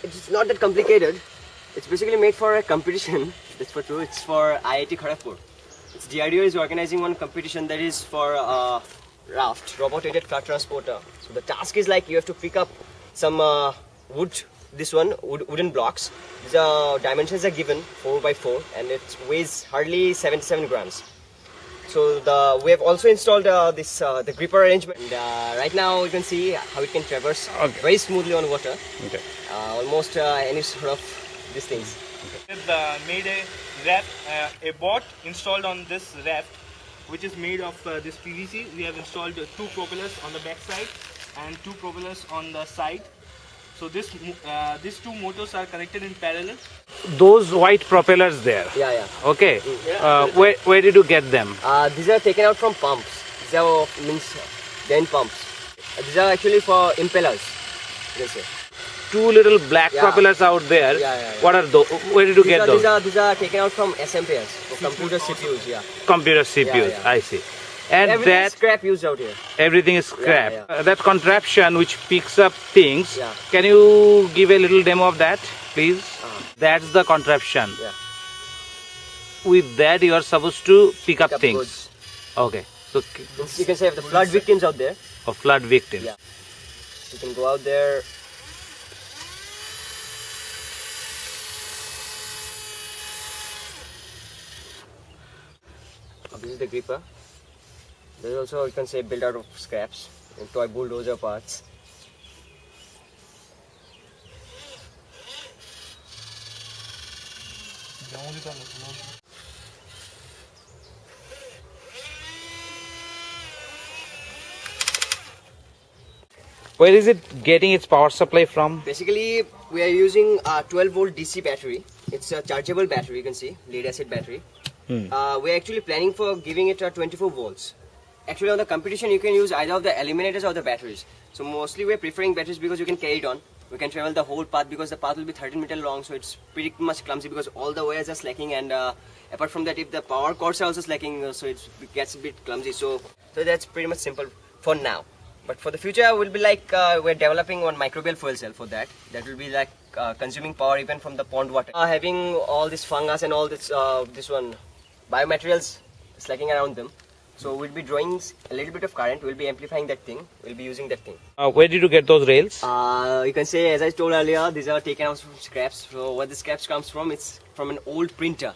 it's not that complicated. It's basically made for a competition. That's for true. It's for IIT Kharagpur. It's DRDO is organizing one competition that is for raft, robot-aided flat transporter. So the task is like you have to pick up some wood. This one wooden blocks. The dimensions are given 4 by 4, and it weighs hardly 77 grams. So we have also installed the gripper arrangement. And, right now you can see how it can traverse very smoothly on water. Okay. Almost any sort of these things. We have made a raft, a boat installed on this raft, which is made of this PVC. We have installed 2 propellers on the back side and 2 propellers on the side. So these 2 motors are connected in parallel. Those white propellers there. Yeah. Okay. Where did you get them? These are taken out from pumps. These are then pumps. These are actually for impellers. You can say. 2 little black propellers out there. Yeah. What are those? Where did you get those? These are taken out from SMPS, for computer CPUs. Yeah. Computer CPUs. Yeah. I see. And Everything that is scrap used out here. everything is scrap. Yeah. That contraption which picks up things. Yeah. Can you give a little demo of that, please? That's the contraption. Yeah. With that, you are supposed to pick up things. Goods. Okay. So, You can save the flood victims out there. a flood victim. Yeah. You can go out there. This is the gripper. There is also, you can say, built out of scraps and toy bulldozer parts. Where is it getting its power supply from? Basically, we are using a 12-volt DC battery. It's a chargeable battery, you can see, lead acid battery. We're actually planning for giving it 24 volts. Actually, on the competition, you can use either of the eliminators or the batteries. So mostly we're preferring batteries because you can carry it on. We can travel the whole path because the path will be 13 meters long, so it's pretty much clumsy because all the wires are slacking, and apart from that, if the power cords are also slacking, so it gets a bit clumsy. So that's pretty much simple for now. But for the future, we'll be like we're developing one microbial fuel cell for that. That will be like consuming power even from the pond water. Having all this fungus and all this biomaterials slacking around them. So we'll be drawing a little bit of current. We'll be amplifying that thing. We'll be using that thing. Where did you get those rails? You can say, as I told earlier, these are taken out from scraps. So what the scraps comes from, it's from an old printer.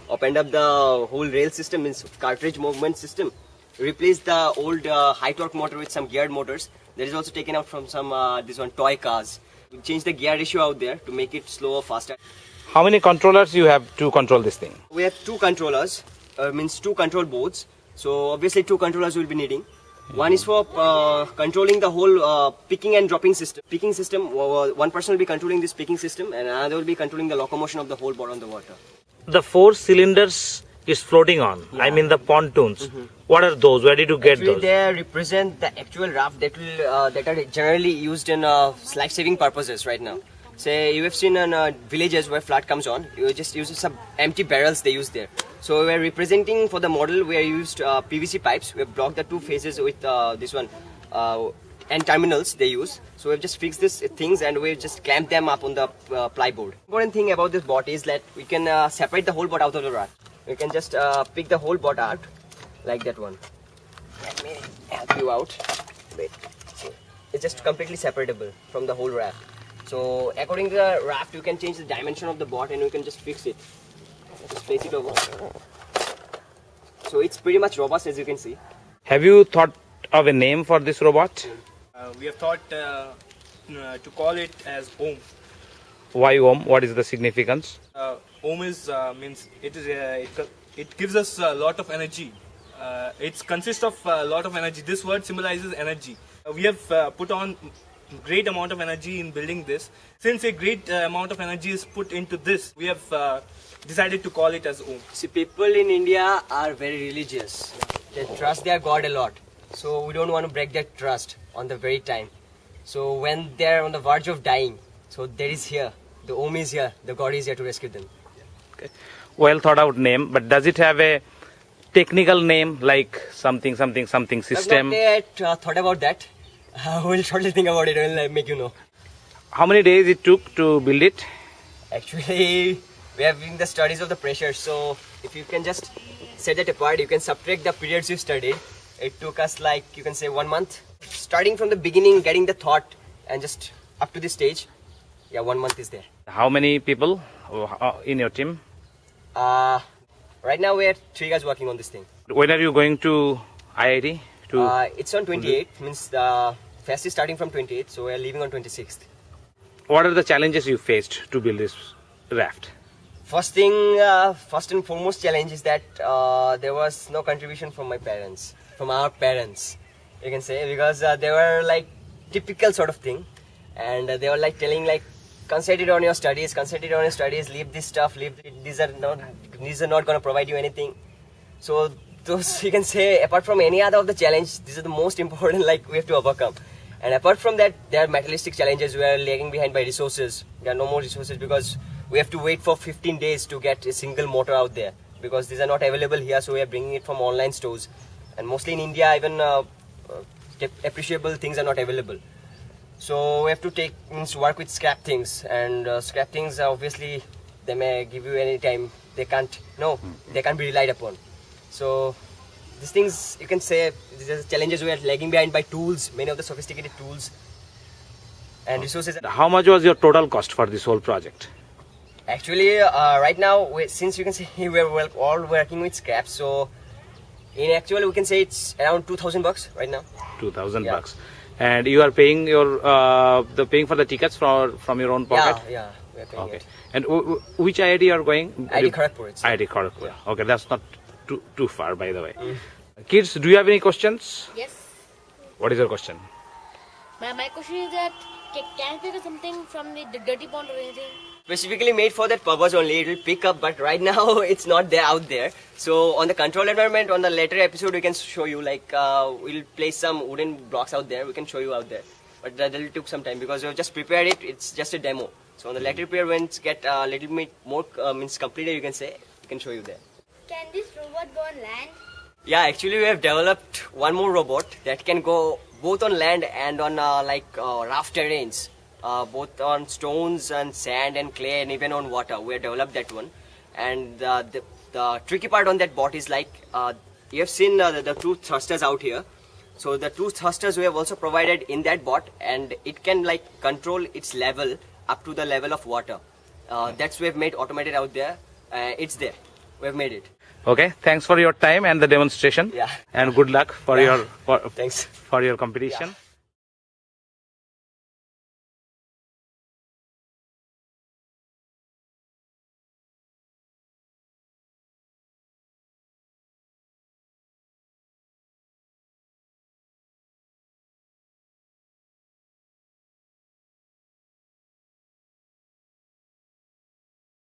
Opened up the whole rail system, means cartridge movement system. Replaced the old high torque motor with some geared motors. That is also taken out from some toy cars. We changed the gear ratio out there to make it slower, faster. How many controllers you have to control this thing? We have 2 controllers, means 2 control boards. So obviously 2 controllers we'll be needing. One is for controlling the whole picking and dropping system. Picking system, one person will be controlling this picking system, and another will be controlling the locomotion of the whole boat on the water. The 4 cylinders is floating on. Yeah. I mean the pontoons. What are those? Where did you get Actually, those? they represent the actual raft that are generally used in life-saving purposes right now. Say you have seen in villages where flood comes on, you just use some empty barrels they use there. So we are representing for the model, we are used PVC pipes. We have blocked the 2 phases with and terminals they use. So we've just fixed these things and we just clamp them up on the plyboard. Important thing about this boat is that we can separate the whole boat out of the raft. We can just pick the whole boat out like that one. Let me help you out. Wait. See. It's just completely separable from the whole raft. So according to the raft, you can change the dimension of the boat and you can just fix it. Just place it over. So it's pretty much robust, as you can see. Have you thought of a name for this robot? We have thought to call it as Om. Why Om? What is the significance? Om is means it gives us a lot of energy. It consists of a lot of energy. This word symbolizes energy. We have put on great amount of energy in building this. Since a great amount of energy is put into this, we have decided to call it as Om. See, people in India are very religious. They trust their God a lot. So we don't want to break their trust on the very time. So when they're on the verge of dying, so there is here, the Om is here, the God is here to rescue them. Well thought out name, but does it have a technical name like something system? I've not yet thought about that. We'll shortly think about it and I'll make you know. How many days it took to build it? Actually, we are doing the studies of the pressure. So if you can just set that apart, you can subtract the periods you studied. It took us like, you can say, 1 month. Starting from the beginning, getting the thought and just up to this stage. Yeah, 1 month is there. How many people in your team? Right now we are 3 guys working on this thing. When are you going to IIT? It's on 28th, means the fest is starting from 28th, so we are leaving on 26th. What are the challenges you faced to build this raft? First and foremost challenge is that there was no contribution from my parents, from our parents, you can say, because they were like typical sort of thing, and they were like telling like, concentrate on your studies, leave this stuff, these are not going to provide you anything. So those, you can say, apart from any other of the challenge, these are the most important like we have to overcome. And apart from that, there are materialistic challenges. We are lagging behind by resources. There are no more resources because we have to wait for 15 days to get a single motor out there, because these are not available here, so we are bringing it from online stores. And mostly in India, even appreciable things are not available. So we have to work with scrap things, and scrap things obviously they may give you any time. They can't be relied upon. So these things, you can say, these are challenges. We are lagging behind by tools, many of the sophisticated tools and resources. How much was your total cost for this whole project? Actually, right now, since you can see we're all working with scrap, so in actual we can say it's around $2,000 right now. 2,000 Yeah. bucks. And you are paying paying for the tickets from your own pocket? Yeah, we're paying Okay. it. And which IIT you are going? IIT Kharagpur. IIT Kharagpur. Okay, that's not too far, by the way. Kids, do you have any questions? Yes. What is your question? My question is that can it pick something from the dirty pond or anything? Specifically made for that purpose only, it will pick up, but right now it's not there out there. So on the control environment, on the later episode, we can show you, like we'll place some wooden blocks out there, we can show you out there. But that will took some time because we've just prepared it, it's just a demo. So on the later period, when it's get a little bit more completed, you can say, we can show you there. Can this robot go on land? Yeah, actually we have developed one more robot that can go both on land and on rough terrains. Both on stones and sand and clay and even on water. We have developed that one. And the tricky part on that bot is like, you have seen the two thrusters out here. So the two thrusters we have also provided in that bot, and it can like control its level up to the level of water. That's we have made automated out there. It's there. We have made it. Okay, thanks for your time and the demonstration. Yeah. And good luck for Yeah. your Thanks. for your competition. Yeah.